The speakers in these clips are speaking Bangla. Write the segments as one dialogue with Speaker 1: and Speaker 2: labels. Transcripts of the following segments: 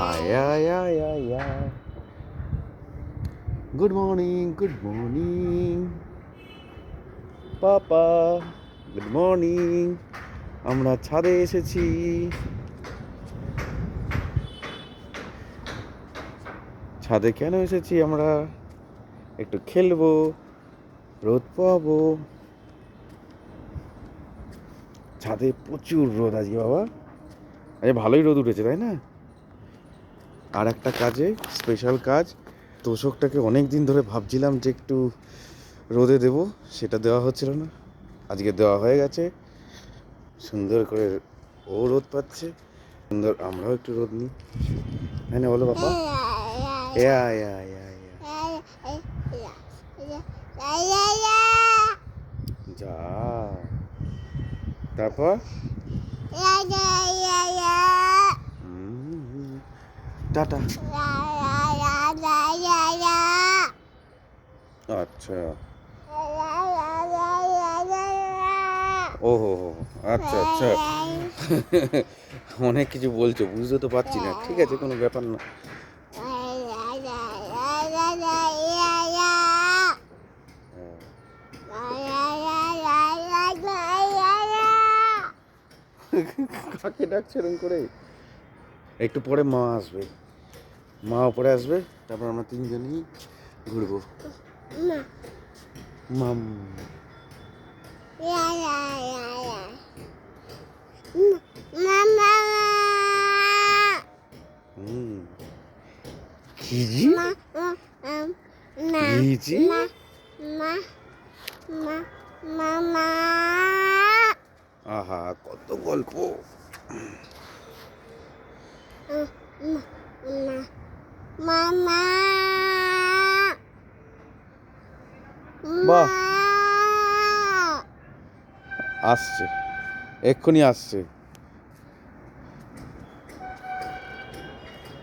Speaker 1: আয় আয় আয় আয় আয়। গুড মর্নিং পাপা, গুড মর্নিং। আমরা ছাদে এসেছি। ছাদে কেন এসেছি আমরা? একটু খেলবো, রোদ পাবো। ছাদে প্রচুর রোদ আজকে বাবা। আরে ভালোই রোদ উঠেছে তাই না? আর একটা কাজে, স্পেশাল কাজ, তোষকটাকে অনেক দিন ধরে ভাবছিলাম যে একটু রোদে দেব, সেটা দেওয়া হচ্ছিল না। আজকে দেওয়া হয়ে গেছে, সুন্দর করে ও রোদ পাচ্ছে, সুন্দর আমরাও একটু রোদ নিই। হ্যাঁ না বলো বাবা? যা, তারপর টাটা। আচ্ছা, ও হো হো, আচ্ছা আচ্ছা। অনেক কিছু বলছো, বুঝতে তো পারছি না। ঠিক আছে, কোনো ব্যাপার না। কাকে ডাকছে এরকম করে? একটু পরে মা আসবে, মা ওপরে আসবে, তারপর আমরা তিনজনই ঘুরবো। মাম কিজি কিজি আহা, কত গল্প। বাহ, আসছে, এক্ষুনি আসছে।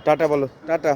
Speaker 1: টাটা বলো, টাটা।